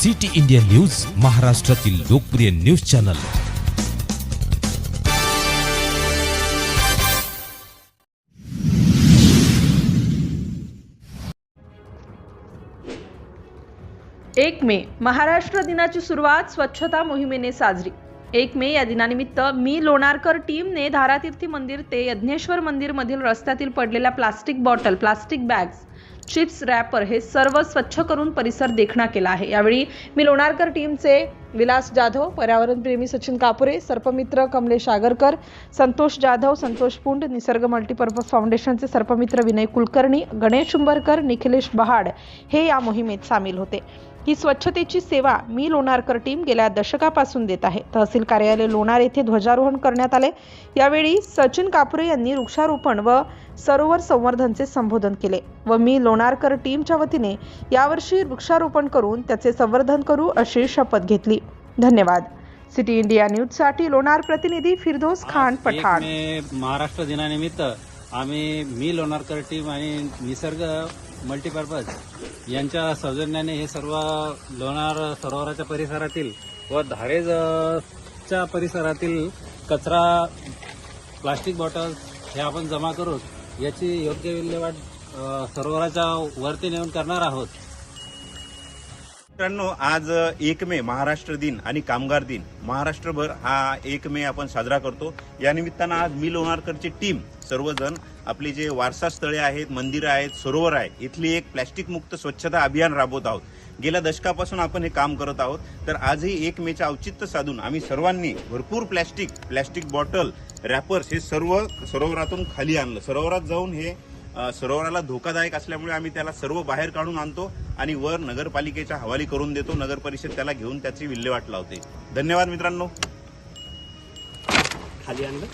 City India news, महाराष्ट्रातील लोकप्रिय news channel. एक मे महाराष्ट्र दिनाची सुरुवात स्वच्छता मोहिमेने साजरी। 1 मे या दिनानिमित्त मी लोणारकर टीमने धारातीर्थी मंदिर ते यज्ञेश्वर मंदिर मधील रस्त्यातील पडलेल्या plastic bottle, plastic bags, chips wrapper हे सर्व स्वच्छ करून परिसर देखणा केला आहे। यावेळी मी लोणारकर टीमचे विलास जाधव, पर्यावरण प्रेमी सचिन कापुरे, सर्पमित्र कमलेश आगरकर, संतोष जाधव, संतोष पुंड, निसर्ग मल्टीपर्पज फाउंडेशनचे सर्पमित्र विनय कुलकर्णी, गणेश उंबरकर, निखिलेश बहाड हे या मोहिमेत सामील होते। ही स्वच्छतेची सेवा मी लोणारकर टीम गेल्या दशकापासून देत आहे। तहसील कार्यालय लोणार येथे ध्वजारोहण करण्यात आले। यावेळी सचिन कापुरे यांनी वृक्षारोपण व सरोवर संवर्धनचे संबोधन केले व मी लोणारकर टीमच्या वतीने यावर्षी वृक्षारोपण करून त्याचे संवर्धन करू अशी शपथ घेतली। धन्यवाद। सिटी इंडिया न्यूज साठी लोणार प्रतिनिधी फिरदौस खान पठाण। महाराष्ट्र दिनानिमित्त आम्ही मी लोणारकर टीम आणि निसर्ग मल्टीपर्पज यांच्या सौजन्याने हे सर्व लोणार सरोवराच्या परिसरातील व धारेजच्या परिसरातील कचरा, प्लास्टिक बॉटल हे आपण जमा करून याची योग्य विल्हेवाट सरोवराच्या वरती नेऊन करणार आहोत। मित्रांनो, आज 1 मे महाराष्ट्र दिन आणि कामगार दिन महाराष्ट्रभर हा 1 मे आपण साजरा करतो। या निमित्तानं आज मी लोणारकरची टीम सर्वजण आपली जे वारसा स्थळे आहेत, मंदिरं आहेत, सरोवर आहे, इथली एक प्लॅस्टिक मुक्त स्वच्छता अभियान राबवत आहोत। गेल्या दशकापासून आपण हे काम करत आहोत। तर आजही 1 मेचं औचित्य साधून आम्ही सर्वांनी भरपूर प्लॅस्टिक बॉटल, रॅपर्स हे सर्व सरोवरातून खाली आणलं। सरोवरात जाऊन हे सरोवराला धोकादायक असल्यामुळे आम्ही त्याला सर्व बाहेर काढून आणतो आणि वर नगरपालिकेच्या हवाली करून देतो। नगर परिषद त्याला घेऊन त्याची विल्हेवाट लावते। धन्यवाद मित्रांनो। खाली आणलं।